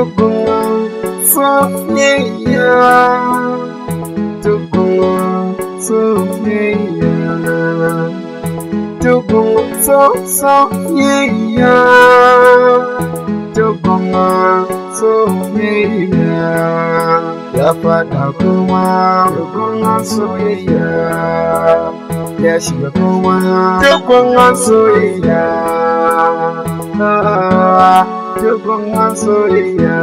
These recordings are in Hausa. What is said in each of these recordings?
Tukun soyayya, tukun soyayya, tukun soyayya, tukun soyayya. Ya faɗa kuma tukun soyayya, ya shiga kuma tukun soyayya. Tukun soyayya,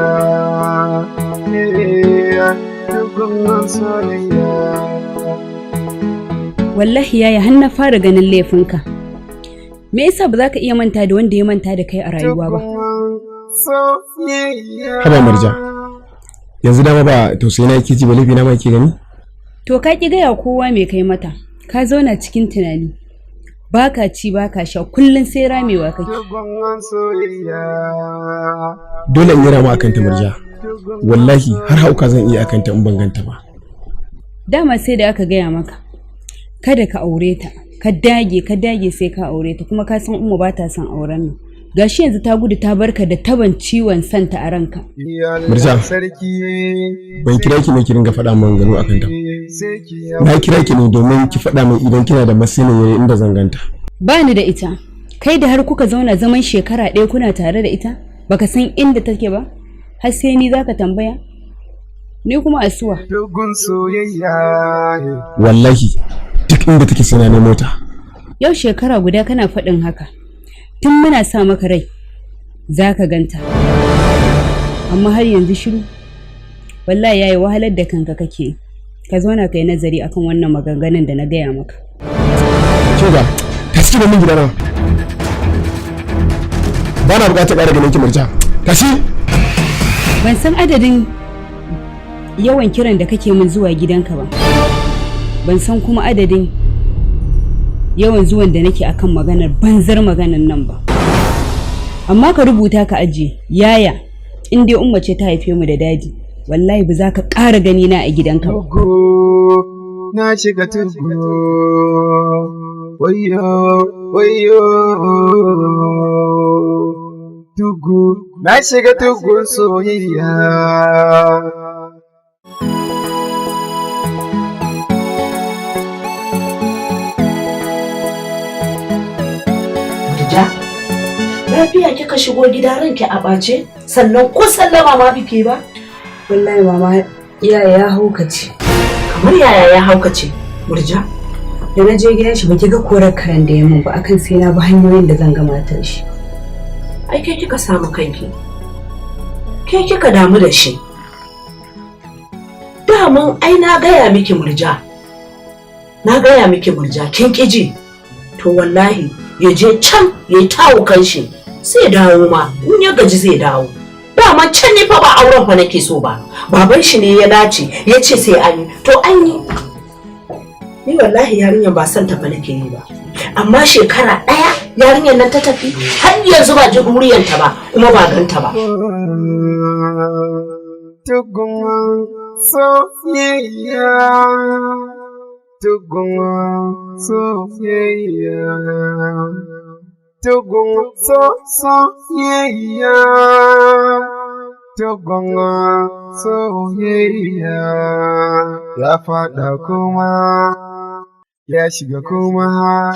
tukun soyayya. Wallahi yaya har na fara ganin laifinka. Me yasa ba za ka iya manta da wanda ya manta da kai a rayuwa ba? Haba Marja, yanzu dama ba tausayi na yake ji ba, laifi na ma yake gani? To ka ki gaya kowa me kai mata, ka zauna cikin tunani. Baka ci baka sha kullun sai ramewa kake. Dole in yi rama akan ta Marja. Wallahi har hauka zan iya akan ta in ban ganta ba. Dama sai da aka gaya maka. Kada ka aure ta. Ka dage sai ka aure ta, kuma ka san Umma ba ta son auren nan. Gashi yanzu ta gudu ta barka da taban ciwon santa a ranka. Marja, ban kira ki ne ki ringa faɗa min gano akan ta. Na kira ki ne domin ki faɗa min idan kina da masaniyar inda zan ganta. Ba ni da ita. Kai da har kuka zauna zaman shekara ɗaya kuna tare da ita, baka san inda take ba? Har sai ni zaka tambaya? Ni kuma asuwa. Wallahi duk inda take sai na nemo ta. Yau shekara guda kana faɗin haka. Tun muna sa maka rai zaka ganta. Amma har yanzu shiru. Wallahi yayi wahalar da kanka kake. Ka zauna kai nazari akan wannan maganganun da na gaya maka. Kiga, tashi da min gidana. Ba na bukatar ƙara ganin ki Marja. Tashi. Ban san adadin yawan kiran da kake min zuwa gidanka ba. Ban san kuma adadin yawan zuwan da nake akan banzar maganar nan ba. Amma ka rubuta ka ajiye, yaya, in dai Umma ce ta haife mu da dadi, wallahi ba za ka ƙara gani na a gidanka ba. Na shiga tugu, wayo, tugu, na shiga tugun soyayya. Lafiya kika shigo gida ranki a ɓace, sannan ko sallama ma bike ba? Wallahi mama, yaya ya haukace. Kamar yaya ya haukace, Murja? Da na je gidan shi baki ga korar karen da ya mun ba, akan sai na bi hanyoyin da zan ga matar shi. Ai ke kika samu kanki. Ke kika damu da shi. Damun ai na gaya miki Murja. Kin kiji. To wallahi ya je can ya yi tawo kan shi. Sai dawo ma, in ya gaji zai dawo. Dama can ne fa ba auren fa nake so ba. Baban shi ne ya dace, ya ce sai an yi. To an yi. Ni wallahi yarinyar ba son ta fa nake yi ba. Amma shekara ɗaya yarinyar nan ta tafi, har yanzu ba ji muriyanta ba, kuma ba ganta ba. Tukun soyayya, tukun soyayya. Tukun soyayya, tukun soyayya. Ya faɗa kuma, ya shiga kuma.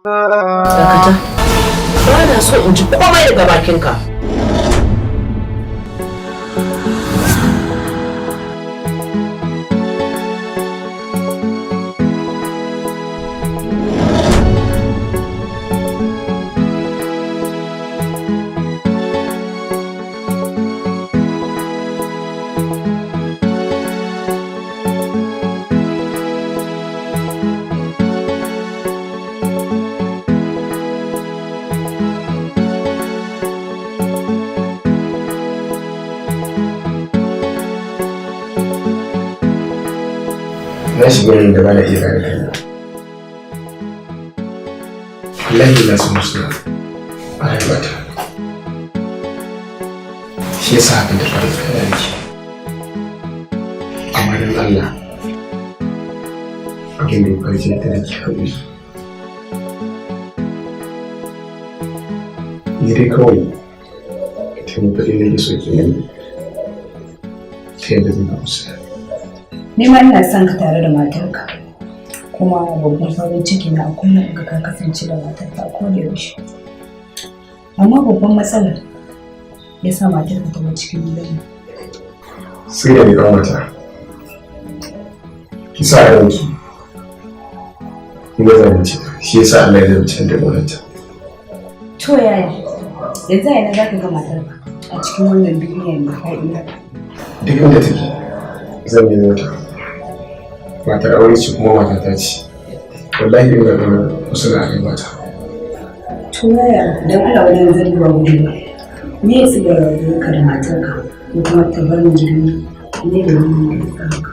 Dakata, ba na so in ji komai daga bakinka. Na shiga yin da ba na iya gane kaina. Wallahi na san musu a rayuwata. Shi yasa hakan da faru da yanki. Amma don Allah, abin da ya faru da ta nake hauri. Ni dai kawai, ita ne kaɗai nake so ke yi. ta yadda zai gamsu. Ni ma ina son ka tare da matarka. Kuma babban farin ciki na kullum ga ka kasance da matarka ko da yaushe. Amma babban matsalar ya sa matarka ta cikin gidan. Sai da ni mata. Ki sa ranki. Ina zalunci shi yasa Allah ya zalunci da gonata. To yaya? Yanzu yana za ka ga matarka a cikin wannan duniya mai faɗi. Duk inda take zan yi mota. Matar aure ce kuma matata ce. Wallahi ina da kusa da kai mata. To yaya dan Allah wani zai yi wa gudu. Me yasa da ka da matarka ko kuma ta bar mu gidan ne da ni da ka.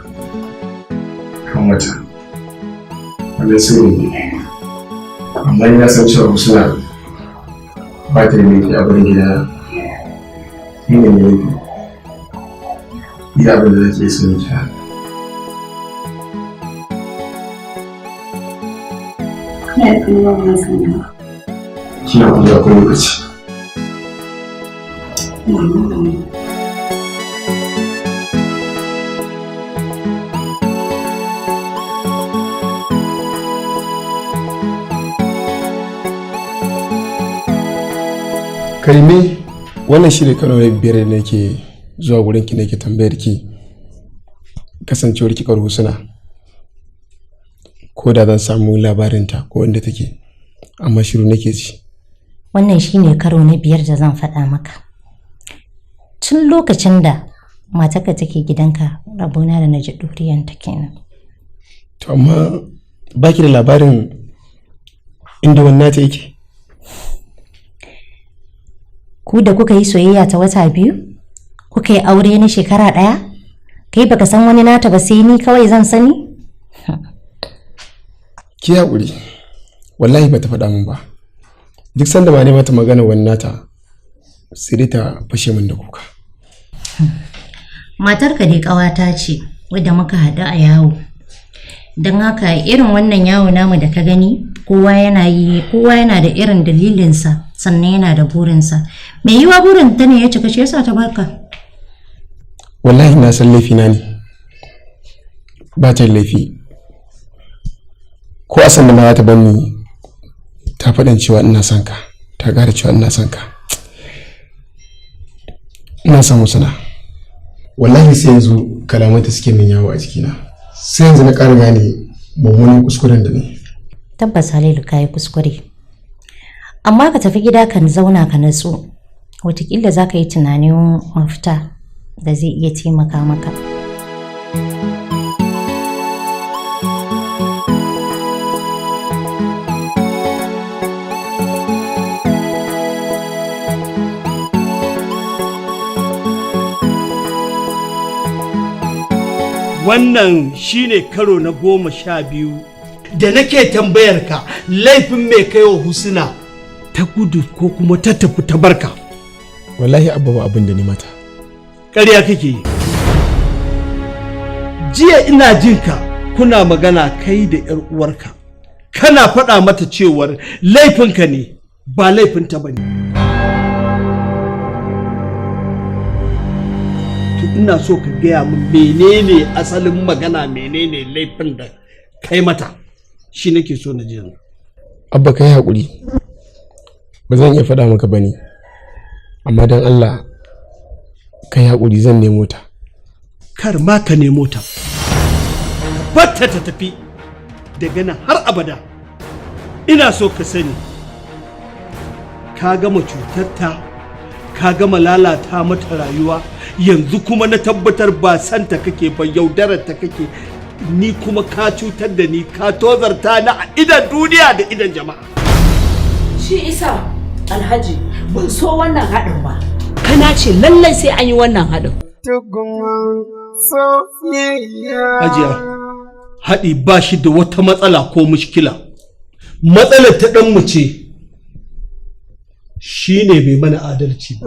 Kan mata. Wannan sirri ne. Amma ina san cewa suna ba ta da laifi a wurin gidana. Ni ne mai laifi. Ina abin da nake so ki haka. Kana da kuma wannan sanin. Kina kuma akwai lokaci. Karime, wannan shi ne karo na biyar da nake zuwa wurin ki nake tambayar ki kasancewar ki karo suna ko da zan samu labarinta ko inda take amma shiru nake ji. Wannan shi ne karo na biyar da zan faɗa maka. Tun lokacin da matarka take gidanka rabona da naji ɗuriyanta kenan. To amma baki da labarin inda wannan ta yake? Ku da kuka yi soyayya ta wata 2? Kuka yi aure na shekara 1? Kai baka san wani nata ba sai ni kawai zan sani? Ki haƙuri, wallahi bata faɗa min ba. Duk sanda ba ne mata magana wani nata sai dai ta fashe min da kuka. Matarka dai ƙawata ce wadda muka haɗu a yawo. Don haka irin wannan yawo namu da ka gani kowa yana da irin dalilinsa sannan yana da burinsa. Me yiwa burin ta ne ya cika shi yasa ta barka? Wallahi na san laifina ne. Ba ta laifi. Ko a san da ma ta bani ta faɗin cewa ina son ka, ta ƙara cewa ina son ka. Ina son Husna. Wallahi sai yanzu kalamanta suke min yawo a jikina. Sai yanzu na ƙara gane mummunan kuskuren da ne. Tabbas Halilu ka yi kuskure. Amma ka tafi gida ka zauna ka natsu. Wataƙila za ka yi tunanin mafita da zai iya taimaka maka. Wannan shine karo na 12 da nake tambayar ka laifin mai kaiwa Husna ta gudu ko kuma ta tafi ta barka. Wallahi abba ba abin da ni mata. Ƙarya kake yi. Jiya ina jin ka kuna magana kai da ƴar uwarka. Kana faɗa mata cewar laifinka ne ba laifinta bane. Ina so ka gaya min menene asalin magana, menene laifin da kai mata, shi nake so na ji yanzu. Abba kai haƙuri, ba zan iya faɗa maka bane, amma don Allah kai haƙuri zan nemo ta. Kar ma ka nemo ta, batta ta tafi daga nan har abada. Ina so ka sani ka gama cutarta, ka gama lalata mata rayuwa. Yanzu kuma na tabbatar ba santa kake ba, yaudarar ta kake, ni kuma ka cutar da ni, ka tozarta na a idan duniya da idan jama'a. Shi isa Alhaji ban so wannan haɗin ba. Kana ce lallai sai an yi wannan haɗin. Hajiya, haɗi ba shi da wata matsala ko mushkila. Matsalar ta ɗanmu ce. Shi ne bai mana adalci ba.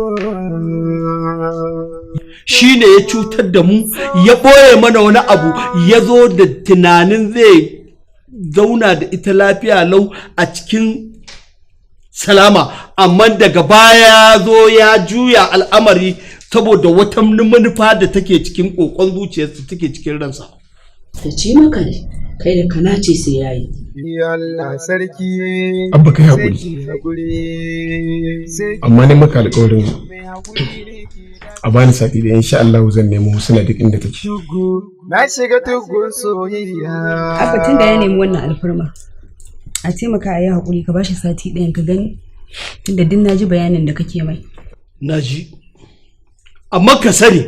Shi ne ya cutar da mu, ya ɓoye mana wani abu, ya zo da tunanin zai zauna da ita lafiya lau a cikin salama, amma daga baya zo ya juya al'amari saboda wata manufa da take cikin kokon zuciyarsa take cikin ransa. Ta ce maka ne, kai da kana ce sai yayi. Allah sarki. Abba kai haƙuri. Amma ne maka alƙawarin a bani sati da insha Allah zan nemo Husna duk inda take. Na shiga tugun soyayya. Abba tun da ya nemi wannan alfarma. A taimaka a yi haƙuri ka bashi sati ɗayan ka gani tunda duk na ji bayanin da kake mai. Na ji. Amma ka sani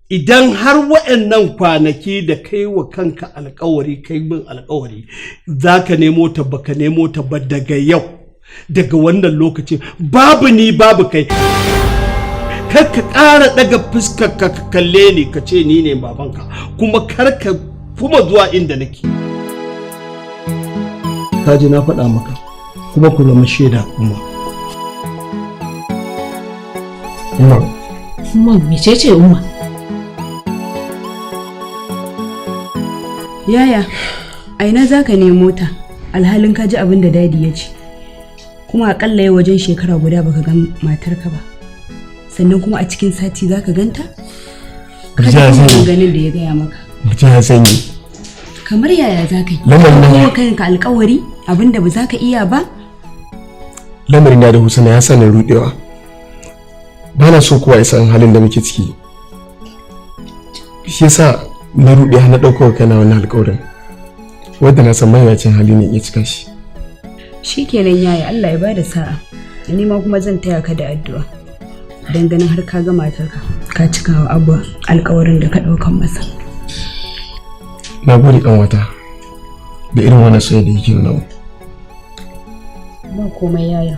idan har waɗannan kwanaki da kai wa kanka alƙawari kai bin alƙawari za ka nemo ta baka nemo ta ba daga yau daga wannan lokacin babu ni babu kai kar ka ƙara daga fuskar ka kalle ni ka ce ni ne babanka kuma kar ka kuma zuwa inda nake. Ka ji na faɗa maka kuma ku zama shaida kuma. Umma mecece Umma? Yaya, a ina za ka nemo ta alhalin ka ji abin da dadi ya ce kuma akalla yau wajen shekara guda baka ga matarka ba sannan kuma a cikin sati za ka ganta? Ka ji kuma ganin da ya gaya maka. Mutum ya sanyi. Kamar yaya za ka yi? Lamarin kanka alkawari abin da ba za ka iya ba? Lamarin da Husna ya sanin rudewa. Ba na so kowa ya san halin da muke ciki. Shi yasa na rude na ɗaukar kana wannan alƙawarin. Wanda na san mayacin hali ne ya cika shi. Shikenan yaya Allah ya bada sa'a. Ni ma kuma zan taya ka da addu'a. Dan ganin har ka ga matarka ka cika wa Abba alƙawarin da ka ɗaukan masa. Na gode ɗan wata da irin wannan soyayya da yake nuna. Ba komai yaya.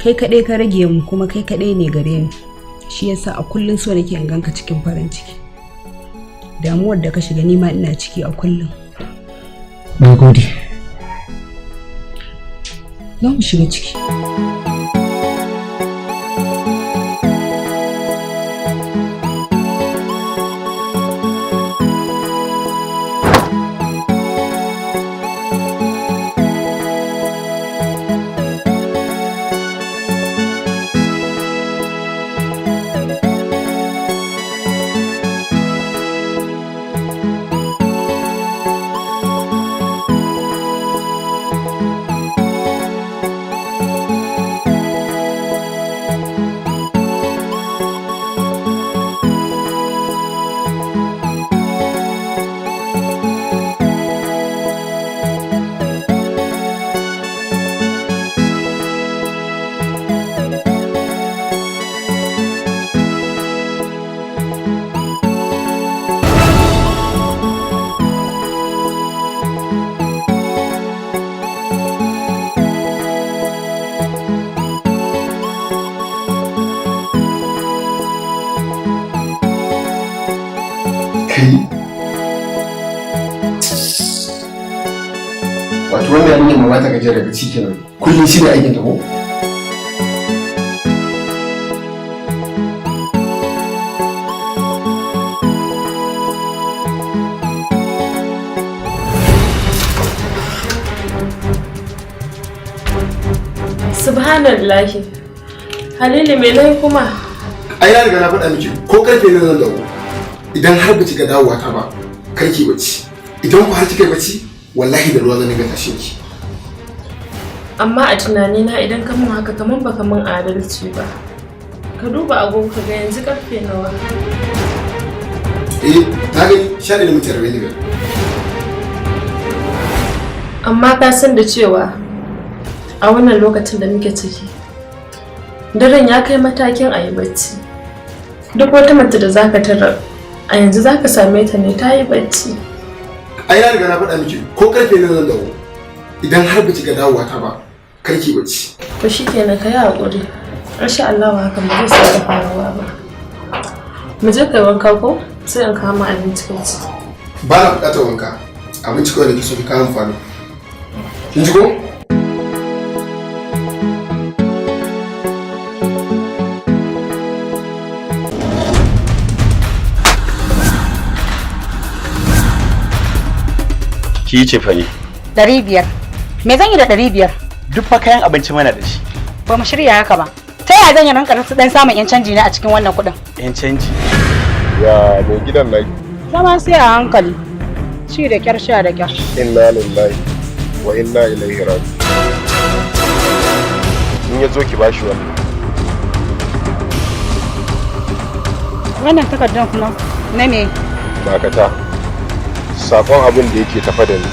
Kai kaɗai ka rage mu kuma kai kaɗai ne gare ni. Shi yasa a kullum so nake in ganka cikin farin ciki. Damuwar da ka shiga nima ina ciki a kullum. Na gode. Za mu shiga ciki. Wato wannan yarinya ma ta gaje daga cikin kullum shi ne aikin ta ko? Subhanallahi. Halilu me nayi kuma? Ai na riga na faɗa miki ko karfe ne zan dawo. Idan har ba ki ga dawowa ta ba, kar ki bacci. Idan ku har kika yi bacci, wallahi da ruwa zan ga tashin ki. Amma a tunanina idan ka mun haka kaman baka mun adalci ba. Ka duba agogo ka ga yanzu karfe nawa. Na gani 11:45. Amma ka san da cewa a wannan lokacin da muke ciki daren ya kai matakin a yi bacci. Duk wata mace da zaka tarar a yanzu zaka same ta ne ta yi bacci. Ai na riga na faɗa miki ko karfe ne zan dawo. Idan har ba ki ga dawowa ta ba, kar ki bacci. To shikenan ka yi haƙuri. Insha Allah hakan ba zai sake faruwa ba. Mu je kai wanka ko sai in kama abinci kai ci. Ba na buƙatar wanka. Abinci kawai da ki so ki kawo amfani. Kin ji ko? Ki ce fa ne? 500. Me zan yi da 500? Duk fa kayan abinci mana da shi. Ba mu shirya haka ba. Ta yaya zan yi ranka dan samun yan canji ne a cikin wannan kuɗin? Yan canji. Ya mai gidan naki. Zama sai a hankali. Ci da kyar sha da kyar. Inna lillahi wa inna ilaihi raji'un. In ya zo ki bashi wannan. Wannan takardar kuma na me? Dakata. Sakon abin da yake tafa da ni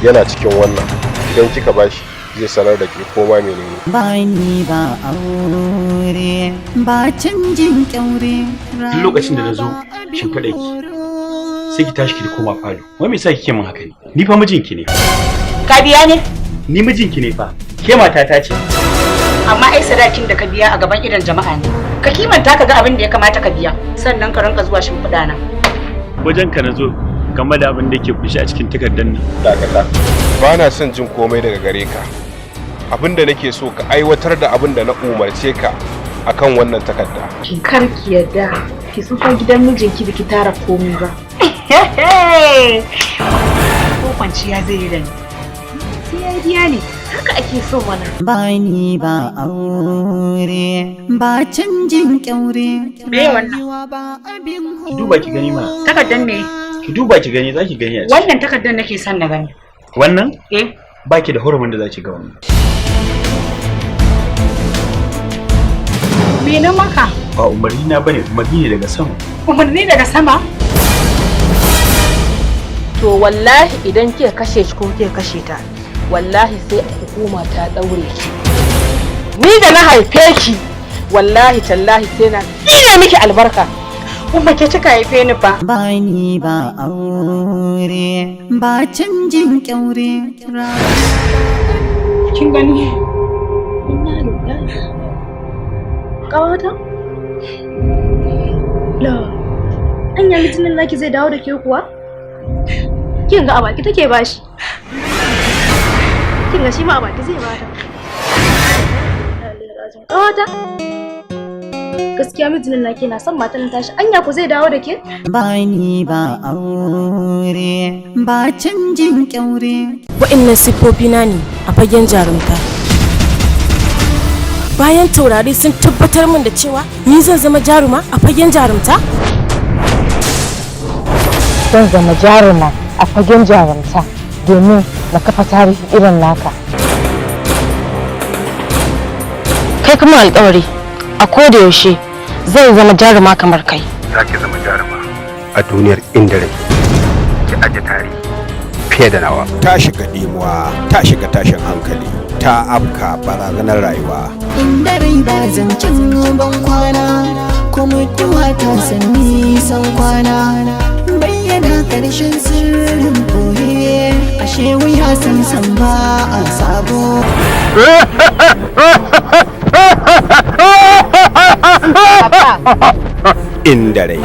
yana cikin wannan. Idan kika bashi zai sanar da ke koma menene. Ba ni ba aure ba canjin kyaure. Duk lokacin da na zo shimfiɗa ki sai ki tashi ki koma falo. Wai me yasa kike min haka ne? Ni fa mijinki ne. Ka biya ne? Ni mijinki ne fa. Ke matata ce. Amma ai sadakin da ka biya a gaban idan jama'a ne. Ka kimanta ka ga abin da ya kamata ka biya sannan ka rinka zuwa shimfiɗa na. Wajen ka na zo game da abin da ke kunshi a cikin takardar nan. Dakata. Ba na son jin komai daga gare ka. Abin da nake so ka aiwatar da abin da na umarce ka akan wannan takarda. Kar ki yadda ki tsufa gidan mijinki biki tara komai ba. Ko kwanciya zai yi da ni. Sai ya biya ne. Haka ake so mana. Ba ni ba aure ba canjin kyaure. Me wannan? Ki duba ki gani ma. Takardar me? Ki duba ki gani za ki gani a ciki. Wannan takardar nake son na gani. Wannan? Eh. Baki da hurumin da za ki ga wannan. Me na maka? Ba umarni na bane, umarni ne daga sama. Umarni daga sama? To wallahi idan kika kashe shi ko kika kashe ta, wallahi sai hukuma ta daure ki. Ni da na haife ki, wallahi tallahi sai na tsine miki albarka. Kuma ke kika haife ni fa. Ba ni ba aure ba canjin kyaure. Kin gani? Kawata? La. Anya litinin naki zai dawo da ke kuwa? Kin ga a baki take bashi. Kin ga shi ma a baki zai bata. Kawata? Gaskiya mijinin naki na son matan tashi. Anya ku zai dawo da ke? Ba ni ba aure ba canjin kyaure. Wa'annan siffofi na ne a fagen jarumta. Bayan taurari sun tabbatar min da cewa ni zan zama jaruma a fagen jarumta? Zan zama jaruma a fagen jarumta domin na kafa tarihi irin naka. Kai kuma alƙawari a koda yaushe zan zama jaruma kamar kai. Za ki zama jaruma a duniyar inda rai ki aje tarihi fiye da nawa. Ta shiga dimuwa, ta shiga tashin hankali, ta afka barazanar rayuwa. Inda rai ba zancen ban kwana, kuma duwa ta san nisan kwana. Bayyana ƙarshen sirrin koye, ashe wuya san ba a sabo. Inda rai.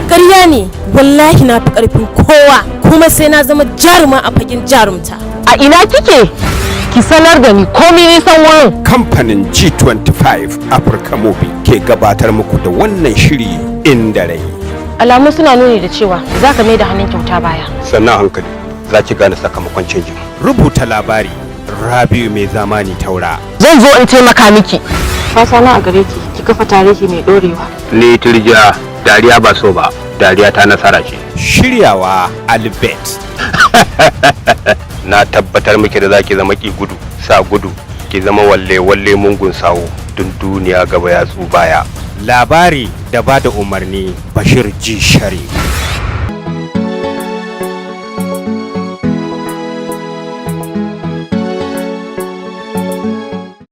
Ƙarya ne, wallahi na fi ƙarfin kowa, kuma sai na zama jaruma a fagen jarumta. A ina kike? Ki sanar da ni komai nisan wurin. Kamfanin G25 Africa Movie ke gabatar muku da wannan shiri Inda rai. Alamu suna nuni da cewa za ka mai da hannun kyauta baya. Sannan hankali za ki gane sakamakon canjin. Rubuta labari Rabiu mai zamani taura. Zan zo in taimaka miki. Fata na a gare ki kafa tarihi mai dorewa. Ni turjiya dariya ba so ba, dariya ta nasara ce. Shiryawa Albert. Na tabbatar miki da za ki zama ki gudu, sa gudu, ki zama walle mungun sawo, dun duniya gaba ya baya. Labari da ba da umarni Bashir G. Sharif.